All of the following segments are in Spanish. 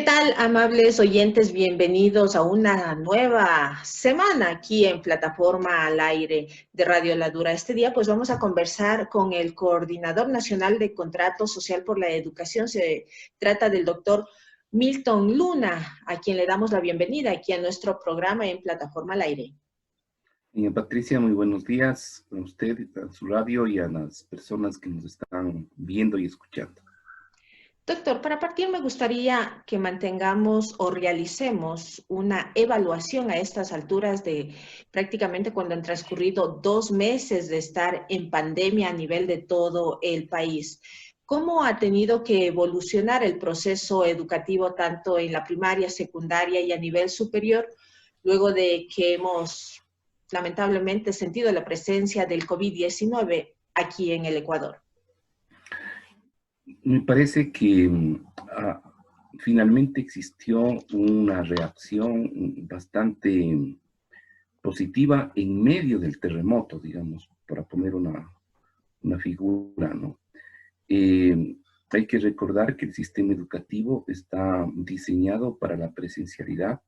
tal, amables oyentes? Bienvenidos a una nueva semana aquí en Plataforma al Aire de Radio Ladura. Este día pues vamos a conversar con el Coordinador Nacional de Contrato Social por la Educación. Se trata del doctor Milton Luna, a quien le damos la bienvenida aquí a nuestro programa en Plataforma al Aire. Patricia, muy buenos días a usted, a su radio y a las personas que nos están viendo y escuchando. Doctor, para partir me gustaría que mantengamos o realicemos una evaluación a estas alturas de prácticamente cuando han transcurrido 2 meses de estar en pandemia a nivel de todo el país. ¿Cómo ha tenido que evolucionar el proceso educativo tanto en la primaria, secundaria y a nivel superior luego de que hemos lamentablemente sentido la presencia del COVID-19 aquí en el Ecuador? Me parece que finalmente existió una reacción bastante positiva en medio del terremoto, digamos, para poner una figura, ¿no? Hay que recordar que el sistema educativo está diseñado para la presencialidad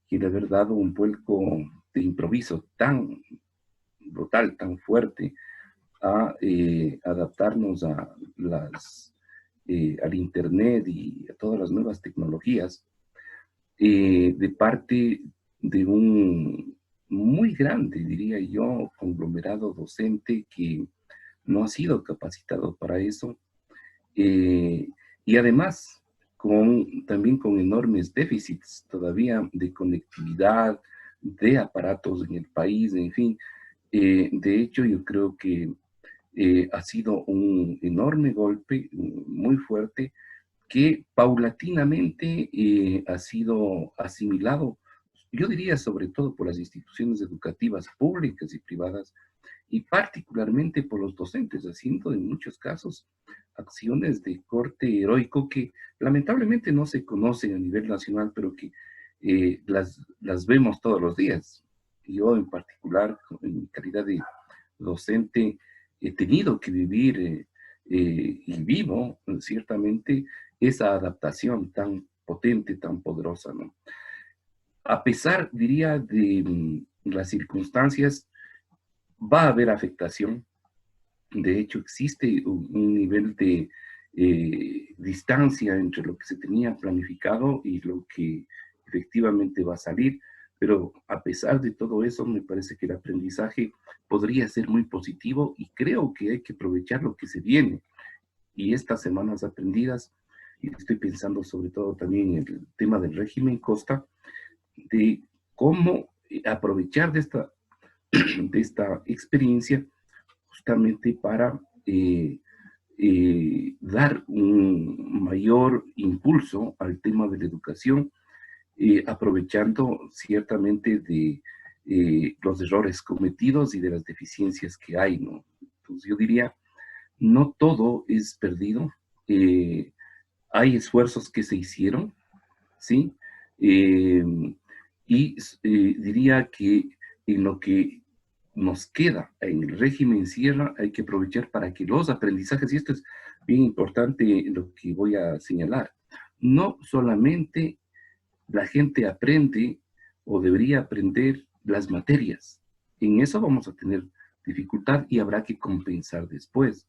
y el haber dado un vuelco de improviso tan brutal, tan fuerte, a adaptarnos a al Internet y a todas las nuevas tecnologías, de parte de un muy grande, diría yo, conglomerado docente que no ha sido capacitado para eso, y además también con enormes déficits todavía de conectividad, de aparatos en el país, en fin. De hecho, yo creo que ha sido un enorme golpe, muy fuerte, que paulatinamente ha sido asimilado, yo diría sobre todo por las instituciones educativas públicas y privadas, y particularmente por los docentes, haciendo en muchos casos acciones de corte heroico que lamentablemente no se conocen a nivel nacional, pero que las vemos todos los días. Yo en particular, en mi calidad de docente, he tenido que vivir y vivo ciertamente esa adaptación tan potente, tan poderosa, ¿no? A pesar, diría, de las circunstancias, va a haber afectación. De hecho, existe un nivel de distancia entre lo que se tenía planificado y lo que efectivamente va a salir. Pero a pesar de todo eso, me parece que el aprendizaje podría ser muy positivo y creo que hay que aprovechar lo que se viene. Y estas semanas aprendidas, y estoy pensando sobre todo también en el tema del régimen Costa, de cómo aprovechar de esta experiencia justamente para dar un mayor impulso al tema de la educación, aprovechando ciertamente de los errores cometidos y de las deficiencias que hay, ¿no? Entonces yo diría, no todo es perdido, hay esfuerzos que se hicieron, ¿sí? Eh, diría que en lo que nos queda en el régimen Sierra hay que aprovechar para que los aprendizajes, y esto es bien importante lo que voy a señalar, no solamente la gente aprende o debería aprender las materias, en eso vamos a tener dificultad y habrá que compensar después.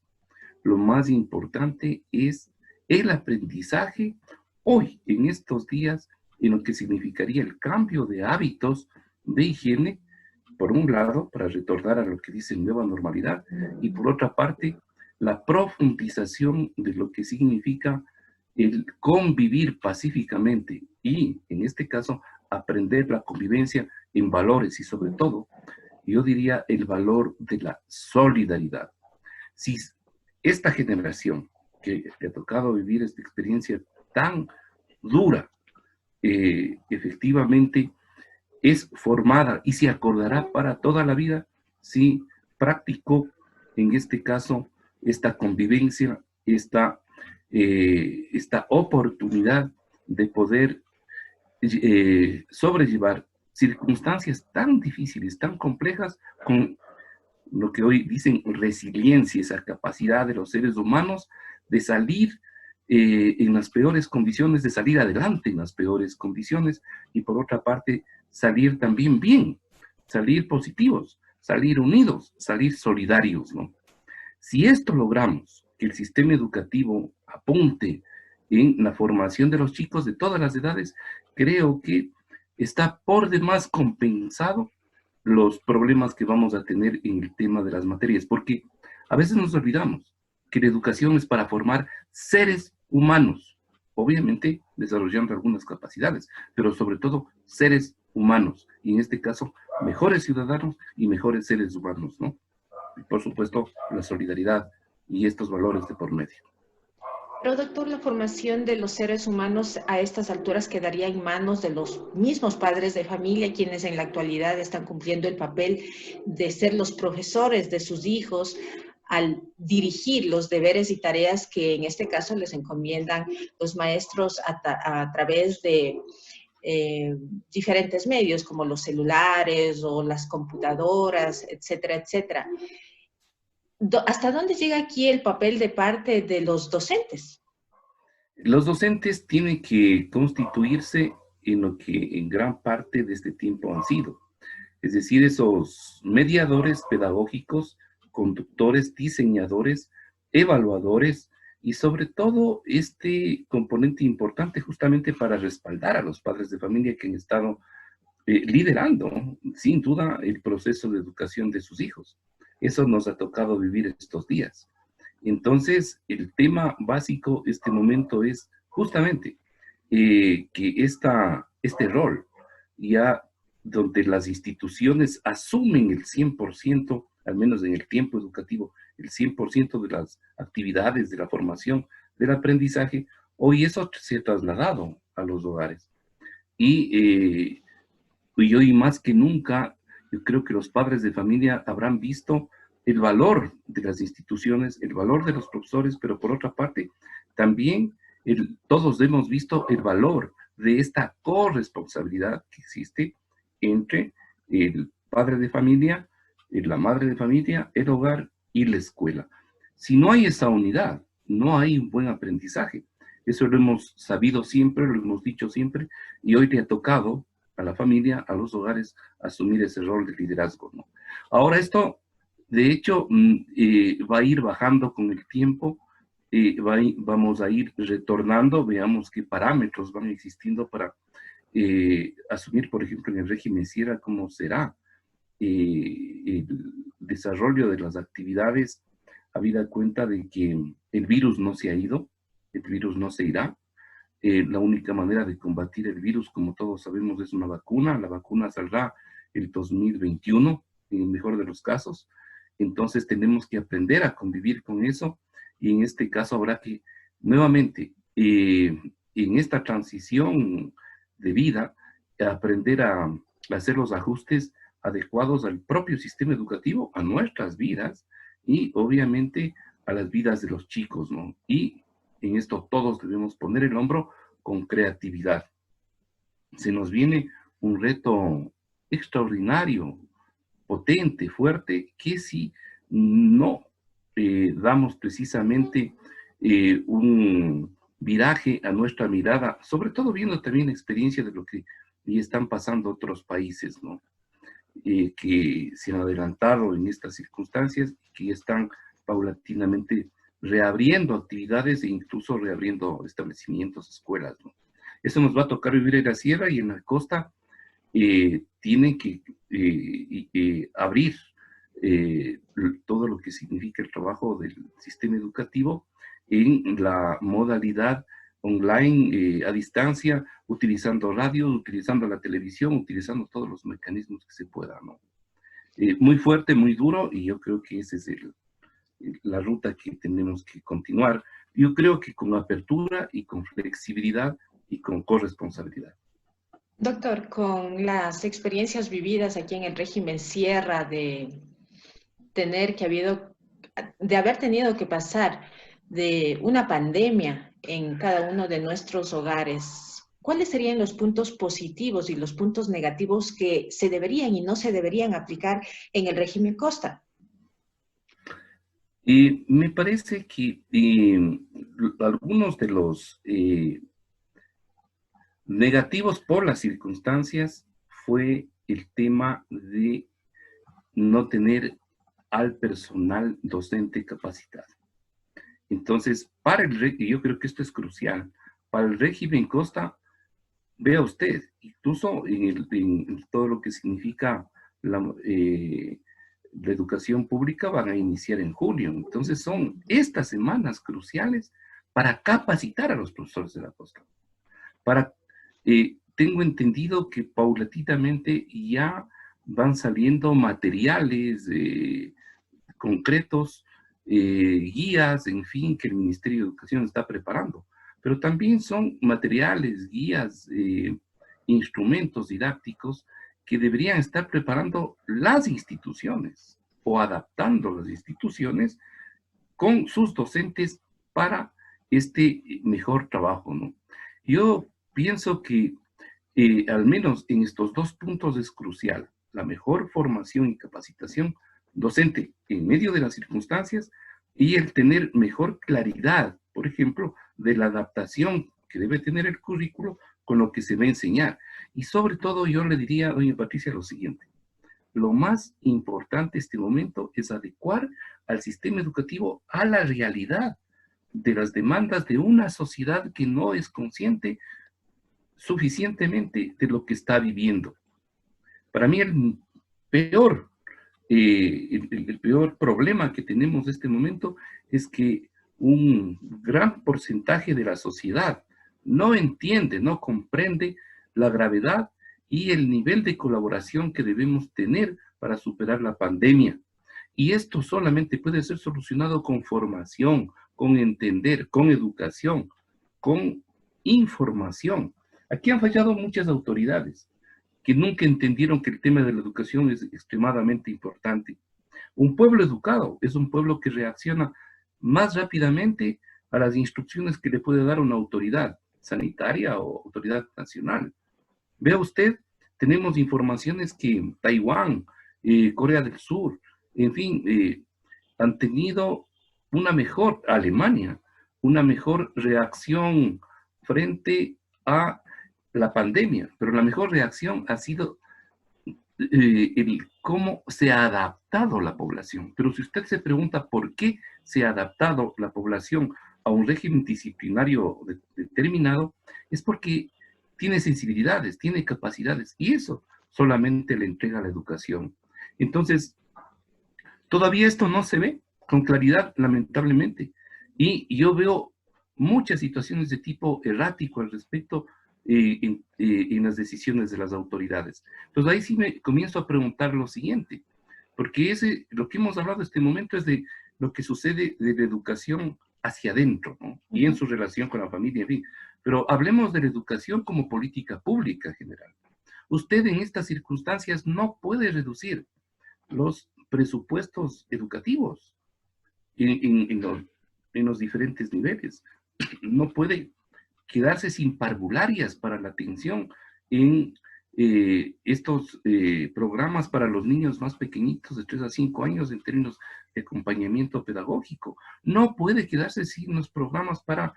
Lo más importante es el aprendizaje hoy, en estos días, en lo que significaría el cambio de hábitos de higiene, por un lado, para retornar a lo que dice nueva normalidad, y por otra parte, la profundización de lo que significa el convivir pacíficamente y, en este caso, aprender la convivencia en valores y sobre todo, yo diría, el valor de la solidaridad. Si esta generación que le ha tocado vivir esta experiencia tan dura, efectivamente es formada y se acordará para toda la vida si practicó, en este caso, esta convivencia, esta oportunidad de poder sobrellevar circunstancias tan difíciles, tan complejas, con lo que hoy dicen resiliencia, esa capacidad de los seres humanos de salir en las peores condiciones, de salir adelante en las peores condiciones, y por otra parte, salir también bien, salir positivos, salir unidos, salir solidarios, ¿no? Si esto logramos, que el sistema educativo apunte en la formación de los chicos de todas las edades, creo que está por demás compensado los problemas que vamos a tener en el tema de las materias, porque a veces nos olvidamos que la educación es para formar seres humanos, obviamente desarrollando algunas capacidades, pero sobre todo seres humanos, y en este caso, mejores ciudadanos y mejores seres humanos, ¿no? Y por supuesto, la solidaridad y estos valores de por medio. Pero doctor, la formación de los seres humanos a estas alturas quedaría en manos de los mismos padres de familia, quienes en la actualidad están cumpliendo el papel de ser los profesores de sus hijos al dirigir los deberes y tareas que en este caso les encomiendan los maestros a través de diferentes medios como los celulares o las computadoras, etcétera, etcétera. ¿Hasta dónde llega aquí el papel de parte de los docentes? Los docentes tienen que constituirse en lo que en gran parte de este tiempo han sido, es decir, esos mediadores pedagógicos, conductores, diseñadores, evaluadores, y sobre todo este componente importante justamente para respaldar a los padres de familia que han estado liderando, sin duda, el proceso de educación de sus hijos. Eso nos ha tocado vivir estos días. Entonces, el tema básico este momento es justamente que este rol, ya donde las instituciones asumen el 100%, al menos en el tiempo educativo, el 100% de las actividades, de la formación, del aprendizaje, hoy eso se ha trasladado a los hogares. Y hoy más que nunca, yo creo que los padres de familia habrán visto el valor de las instituciones, el valor de los profesores, pero por otra parte, también todos hemos visto el valor de esta corresponsabilidad que existe entre el padre de familia, la madre de familia, el hogar y la escuela. Si no hay esa unidad, no hay un buen aprendizaje. Eso lo hemos sabido siempre, lo hemos dicho siempre, y hoy le ha tocado a la familia, a los hogares, asumir ese rol de liderazgo, ¿no? Ahora esto, de hecho, va a ir bajando con el tiempo, vamos a ir retornando, veamos qué parámetros van existiendo para asumir, por ejemplo, en el régimen Sierra, cómo será el desarrollo de las actividades, habida cuenta de que el virus no se ha ido, el virus no se irá. La única manera de combatir el virus, como todos sabemos, es una vacuna. La vacuna saldrá el 2021, en el mejor de los casos. Entonces tenemos que aprender a convivir con eso, y en este caso habrá que, nuevamente, en esta transición de vida, aprender a hacer los ajustes adecuados al propio sistema educativo, a nuestras vidas, y obviamente a las vidas de los chicos, ¿no? Y en esto todos debemos poner el hombro con creatividad. Se nos viene un reto extraordinario, potente, fuerte, que si no damos precisamente un viraje a nuestra mirada, sobre todo viendo también la experiencia de lo que están pasando otros países, ¿no? Que se han adelantado en estas circunstancias, que están paulatinamente reabriendo actividades e incluso reabriendo establecimientos, escuelas, ¿no? Eso nos va a tocar vivir en la sierra, y en la costa tienen que abrir todo lo que significa el trabajo del sistema educativo en la modalidad online, a distancia, utilizando radio, utilizando la televisión, utilizando todos los mecanismos que se puedan, ¿no? Muy fuerte, muy duro, y yo creo que esa es la ruta que tenemos que continuar. Yo creo que con apertura y con flexibilidad y con corresponsabilidad. Doctor, con las experiencias vividas aquí en el régimen Sierra de haber tenido que pasar de una pandemia en cada uno de nuestros hogares, ¿cuáles serían los puntos positivos y los puntos negativos que se deberían y no se deberían aplicar en el régimen Costa? Me parece que algunos de los negativos por las circunstancias fue el tema de no tener al personal docente capacitado. Entonces, y yo creo que esto es crucial, para el régimen Costa, vea usted, incluso en todo lo que significa la educación pública van a iniciar en julio. Entonces son estas semanas cruciales para capacitar a los profesores de la costa. Tengo entendido que paulatinamente ya van saliendo materiales concretos, guías, en fin, que el Ministerio de Educación está preparando. Pero también son materiales, guías, instrumentos didácticos que deberían estar preparando las instituciones o adaptando las instituciones con sus docentes para este mejor trabajo, ¿no? Yo pienso que al menos en estos dos puntos es crucial, la mejor formación y capacitación docente en medio de las circunstancias y el tener mejor claridad, por ejemplo, de la adaptación que debe tener el currículo con lo que se va a enseñar. Y sobre todo yo le diría a doña Patricia lo siguiente: lo más importante en este momento es adecuar al sistema educativo a la realidad de las demandas de una sociedad que no es consciente suficientemente de lo que está viviendo. Para mí el peor problema que tenemos en este momento es que un gran porcentaje de la sociedad no entiende, no comprende la gravedad y el nivel de colaboración que debemos tener para superar la pandemia. Y esto solamente puede ser solucionado con formación, con entender, con educación, con información. Aquí han fallado muchas autoridades que nunca entendieron que el tema de la educación es extremadamente importante. Un pueblo educado es un pueblo que reacciona más rápidamente a las instrucciones que le puede dar una autoridad sanitaria o autoridad nacional. Vea usted, tenemos informaciones que Taiwán, Corea del Sur, en fin, han tenido Alemania, una mejor reacción frente a la pandemia, pero la mejor reacción ha sido el cómo se ha adaptado la población. Pero si usted se pregunta por qué se ha adaptado la población a un régimen disciplinario determinado, es porque tiene sensibilidades, tiene capacidades, y eso solamente le entrega la educación. Entonces, todavía esto no se ve con claridad, lamentablemente, y yo veo muchas situaciones de tipo errático al respecto en las decisiones de las autoridades. Entonces ahí sí me comienzo a preguntar lo siguiente, porque lo que hemos hablado en este momento es de lo que sucede de la educación hacia adentro, ¿no? Y en su relación con la familia, en fin. Pero hablemos de la educación como política pública general. Usted en estas circunstancias no puede reducir los presupuestos educativos en los diferentes niveles. No puede quedarse sin parvularias para la atención en estos programas para los niños más pequeñitos de 3 a 5 años en términos de acompañamiento pedagógico. No puede quedarse sin los programas para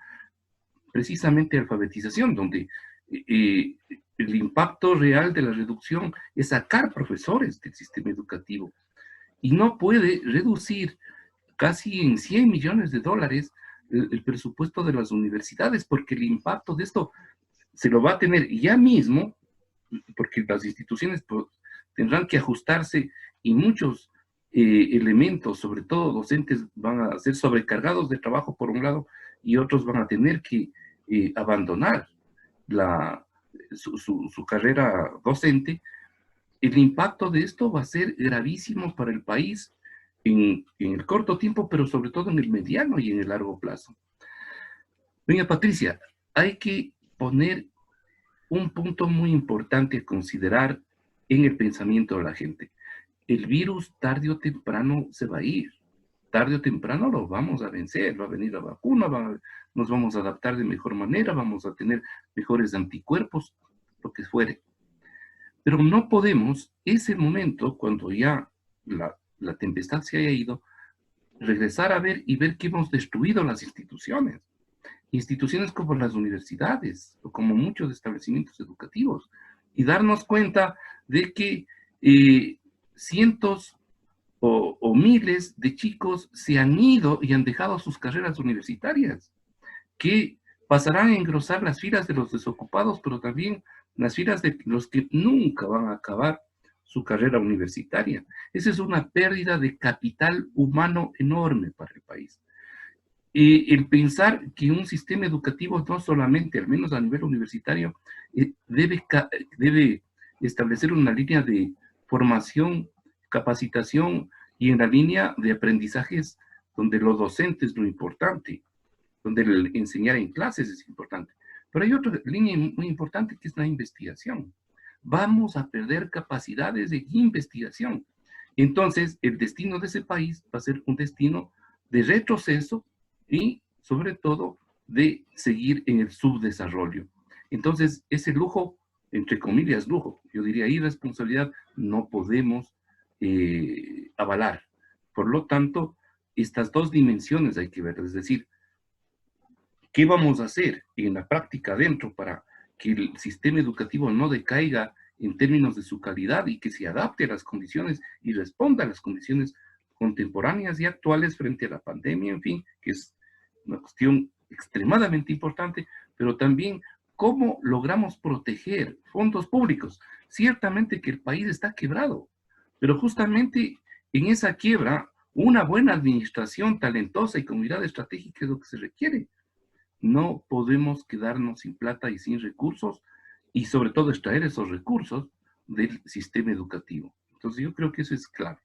precisamente alfabetización, donde el impacto real de la reducción es sacar profesores del sistema educativo. Y no puede reducir casi en $100 millones el presupuesto de las universidades, porque el impacto de esto se lo va a tener ya mismo, porque las instituciones tendrán que ajustarse y muchos elementos, sobre todo docentes, van a ser sobrecargados de trabajo por un lado y otros van a tener que abandonar su carrera docente. El impacto de esto va a ser gravísimo para el país en el corto tiempo, pero sobre todo en el mediano y en el largo plazo. Doña Patricia, hay que poner un punto muy importante a considerar en el pensamiento de la gente. El virus tarde o temprano se va a ir. Tarde o temprano lo vamos a vencer. Va a venir la vacuna, nos vamos a adaptar de mejor manera, vamos a tener mejores anticuerpos, lo que fuere. Pero no podemos, ese momento, cuando ya la tempestad se haya ido, regresar a ver y ver que hemos destruido las instituciones. Instituciones como las universidades o como muchos establecimientos educativos, y darnos cuenta de que cientos o miles de chicos se han ido y han dejado sus carreras universitarias, que pasarán a engrosar las filas de los desocupados, pero también las filas de los que nunca van a acabar su carrera universitaria. Esa es una pérdida de capital humano enorme para el país. El pensar que un sistema educativo no solamente, al menos a nivel universitario, debe establecer una línea de formación, capacitación y en la línea de aprendizajes donde lo docente es lo importante, donde el enseñar en clases es importante. Pero hay otra línea muy importante que es la investigación. Vamos a perder capacidades de investigación. Entonces, el destino de ese país va a ser un destino de retroceso y, sobre todo, de seguir en el subdesarrollo. Entonces, ese lujo, entre comillas, lujo, yo diría irresponsabilidad, no podemos avalar. Por lo tanto, estas dos dimensiones hay que ver, es decir, ¿qué vamos a hacer en la práctica adentro para que el sistema educativo no decaiga en términos de su calidad y que se adapte a las condiciones y responda a las condiciones contemporáneas y actuales frente a la pandemia, en fin, que es una cuestión extremadamente importante, pero también cómo logramos proteger fondos públicos? Ciertamente que el país está quebrado, pero justamente en esa quiebra, una buena administración talentosa y con mirada estratégica es lo que se requiere. No podemos quedarnos sin plata y sin recursos, y sobre todo extraer esos recursos del sistema educativo. Entonces yo creo que eso es clave.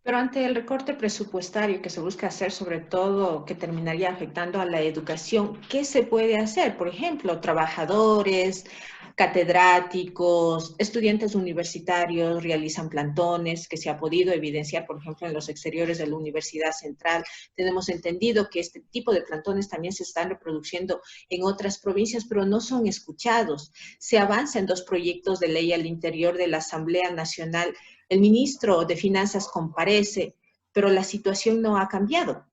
Pero ante el recorte presupuestario que se busca hacer, sobre todo que terminaría afectando a la educación, ¿qué se puede hacer? Por ejemplo, trabajadores, catedráticos, estudiantes universitarios realizan plantones que se ha podido evidenciar, por ejemplo, en los exteriores de la Universidad Central. Tenemos entendido que este tipo de plantones también se están reproduciendo en otras provincias, pero no son escuchados. Se avanza en dos proyectos de ley al interior de la Asamblea Nacional. El ministro de Finanzas comparece, pero la situación no ha cambiado.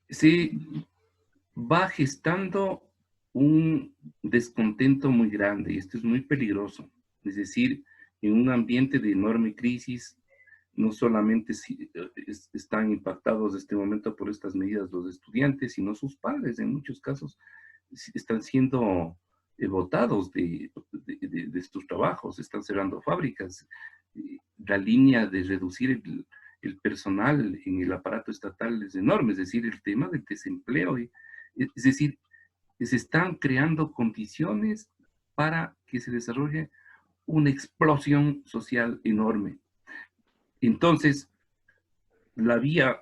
Se va gestando un descontento muy grande y esto es muy peligroso. Es decir, en un ambiente de enorme crisis, no solamente están impactados en este momento por estas medidas los estudiantes, sino sus padres. En muchos casos están siendo botados de estos trabajos, están cerrando fábricas. La línea de reducir el personal en el aparato estatal es enorme, es decir, el tema del desempleo. Es decir, se están creando condiciones para que se desarrolle una explosión social enorme. Entonces, la vía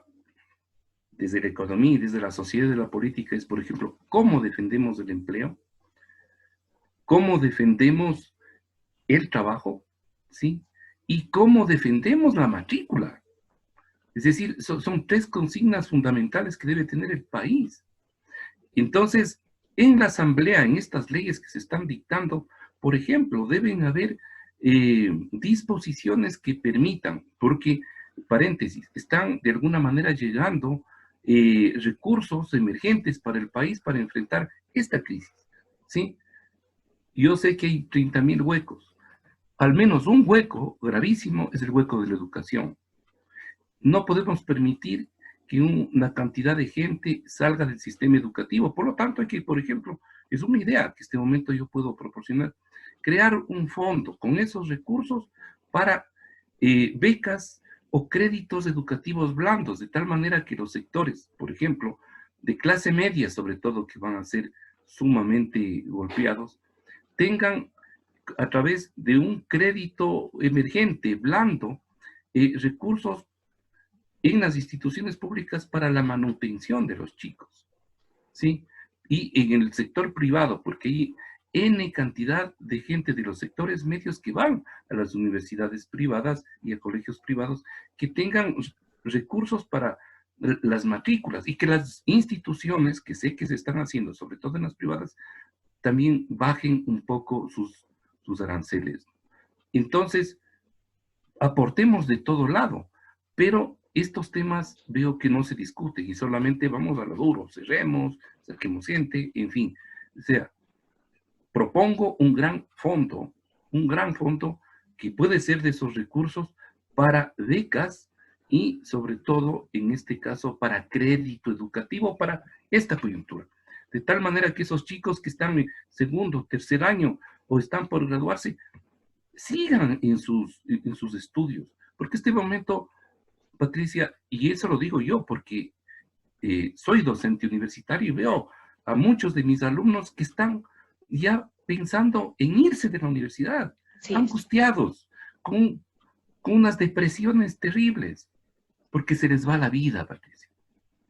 desde la economía y desde la sociedad y de la política es, por ejemplo, cómo defendemos el empleo, cómo defendemos el trabajo, ¿sí? Y cómo defendemos la matrícula. Es decir, son tres consignas fundamentales que debe tener el país. Entonces, en la asamblea, en estas leyes que se están dictando, por ejemplo, deben haber disposiciones que permitan, porque, paréntesis, están de alguna manera llegando recursos emergentes para el país para enfrentar esta crisis, ¿sí? Yo sé que hay 30.000 huecos. Al menos un hueco gravísimo es el hueco de la educación. No podemos permitir que una cantidad de gente salga del sistema educativo. Por lo tanto, hay que, por ejemplo, es una idea que en este momento yo puedo proporcionar, crear un fondo con esos recursos para becas o créditos educativos blandos, de tal manera que los sectores, por ejemplo, de clase media, sobre todo, que van a ser sumamente golpeados, tengan a través de un crédito emergente, blando, recursos en las instituciones públicas para la manutención de los chicos, ¿sí? Y en el sector privado, porque hay N cantidad de gente de los sectores medios que van a las universidades privadas y a colegios privados, que tengan recursos para las matrículas y que las instituciones, que sé que se están haciendo, sobre todo en las privadas, también bajen un poco sus aranceles. Entonces, aportemos de todo lado, Pero estos temas veo que no se discuten y solamente vamos a lo duro, cerremos, saquemos gente, en fin. O sea, propongo un gran fondo que puede ser de esos recursos para becas y sobre todo, en este caso, para crédito educativo para esta coyuntura. De tal manera que esos chicos que están en segundo, tercer año o están por graduarse, sigan en sus estudios. Porque este momento, Patricia, y eso lo digo yo porque soy docente universitario y veo a muchos de mis alumnos que están ya pensando en irse de la universidad, Sí es. angustiados, con unas depresiones terribles, porque se les va la vida, Patricia.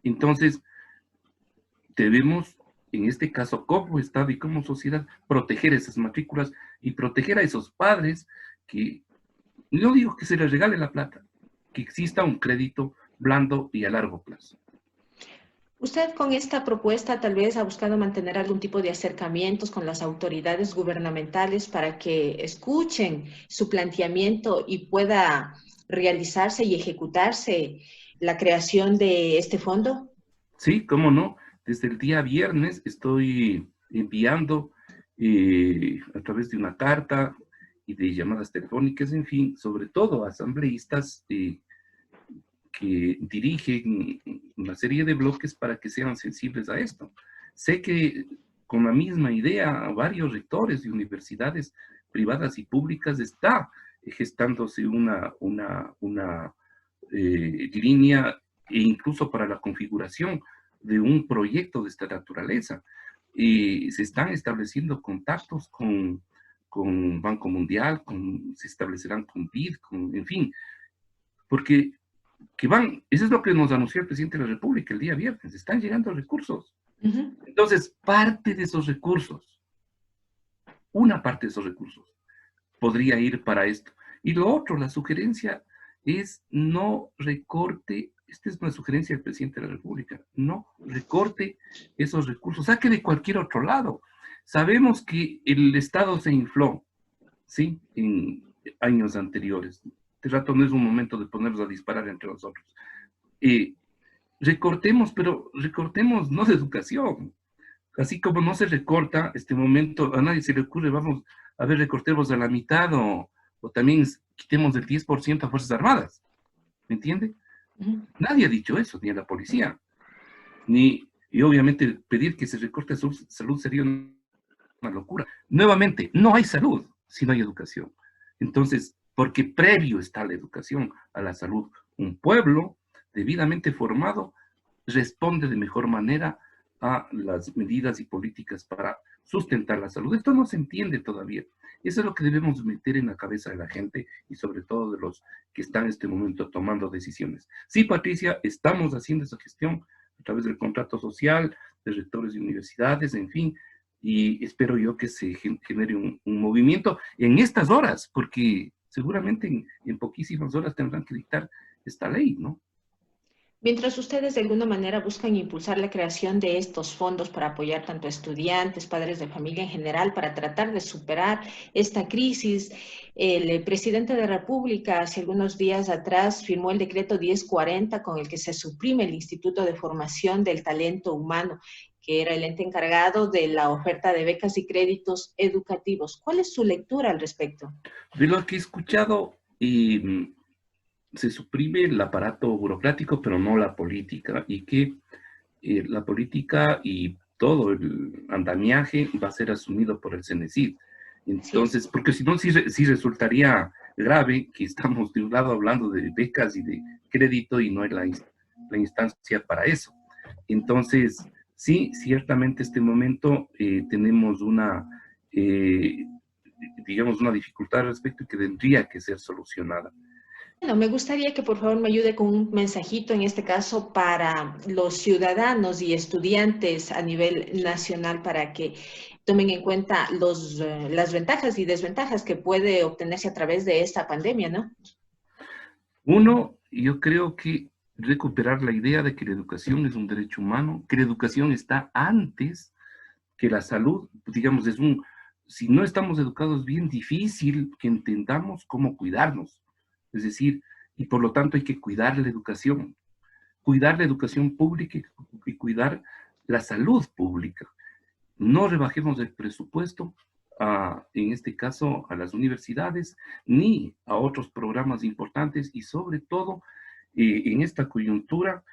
Entonces, debemos, en este caso, como Estado y como sociedad, proteger esas matrículas y proteger a esos padres que, no digo que se les regale la plata, que exista un crédito blando y a largo plazo. Usted con esta propuesta tal vez ha buscado mantener algún tipo de acercamientos con las autoridades gubernamentales para que escuchen su planteamiento y pueda realizarse y ejecutarse la creación de este fondo. Sí, cómo no. Desde el día viernes estoy enviando a través de una carta y de llamadas telefónicas, en fin, sobre todo a asambleístas que dirigen una serie de bloques para que sean sensibles a esto. Sé que con la misma idea, varios rectores de universidades privadas y públicas está gestándose una línea e incluso para la configuración de un proyecto de esta naturaleza. Y se están estableciendo contactos con Banco Mundial, se establecerán con BID, en fin, porque eso es lo que nos anunció el presidente de la República el día viernes, están llegando recursos. Ujú. Entonces, parte de esos recursos, una parte de esos recursos, podría ir para esto. Y lo otro, la sugerencia es no recorte, esta es una sugerencia del presidente de la República, no recorte esos recursos, saque de cualquier otro lado. Sabemos que el Estado se infló, ¿sí? En años anteriores. Este rato no es un momento de ponernos a disparar entre nosotros. Recortemos, pero recortemos no de educación. Así como no se recorta este momento, a nadie se le ocurre, vamos a ver, recortemos a la mitad o también quitemos el 10% a Fuerzas Armadas. ¿Me entiende? Ujú. Nadie ha dicho eso, ni a la policía. Y obviamente pedir que se recorte su salud sería una locura. Nuevamente, no hay salud si no hay educación. Entonces, porque previo está la educación a la salud, un pueblo debidamente formado responde de mejor manera a las medidas y políticas para sustentar la salud. Esto no se entiende todavía. Eso es lo que debemos meter en la cabeza de la gente y sobre todo de los que están en este momento tomando decisiones. Sí, Patricia, estamos haciendo esa gestión a través del contrato social, de rectores de universidades, en fin, y espero yo que se genere un movimiento en estas horas, porque seguramente en poquísimas horas tendrán que dictar esta ley, ¿no? Mientras ustedes de alguna manera buscan impulsar la creación de estos fondos para apoyar tanto a estudiantes, padres de familia en general, para tratar de superar esta crisis, el presidente de la República hace algunos días atrás firmó el decreto 1040 con el que se suprime el Instituto de Formación del Talento Humano, que era el ente encargado de la oferta de becas y créditos educativos. ¿Cuál es su lectura al respecto? De lo que he escuchado, se suprime el aparato burocrático, pero no la política, y que la política y todo el andamiaje va a ser asumido por el CENESID. Así es. Entonces, porque si no, sí resultaría grave que estamos de un lado hablando de becas y de crédito y no hay la instancia para eso. Entonces, sí, ciertamente este momento tenemos eh, digamos, una dificultad al respecto que tendría que ser solucionada. Bueno, me gustaría que por favor me ayude con un mensajito, en este caso para los ciudadanos y estudiantes a nivel nacional para que tomen en cuenta las ventajas y desventajas que puede obtenerse a través de esta pandemia, ¿no? Uno, yo creo que recuperar la idea de que la educación es un derecho humano, que la educación está antes que la salud, digamos, si no estamos educados bien, difícil que entendamos cómo cuidarnos. Es decir, y por lo tanto hay que cuidar la educación pública y cuidar la salud pública. No rebajemos el presupuesto, en este caso, a las universidades, ni a otros programas importantes, y sobre todo, en esta coyuntura,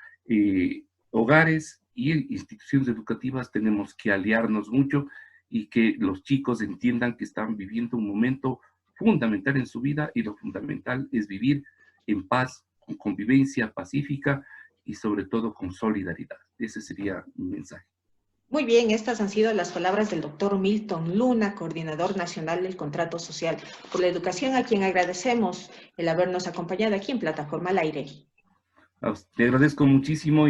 hogares y instituciones educativas tenemos que aliarnos mucho y que los chicos entiendan que están viviendo un momento fundamental en su vida, y lo fundamental es vivir en paz, con convivencia pacífica y sobre todo con solidaridad. Ese sería mi mensaje. Muy bien, estas han sido las palabras del doctor Milton Luna, coordinador nacional del Contrato Social por la Educación, a quien agradecemos el habernos acompañado aquí en Plataforma al Aire. Te agradezco muchísimo.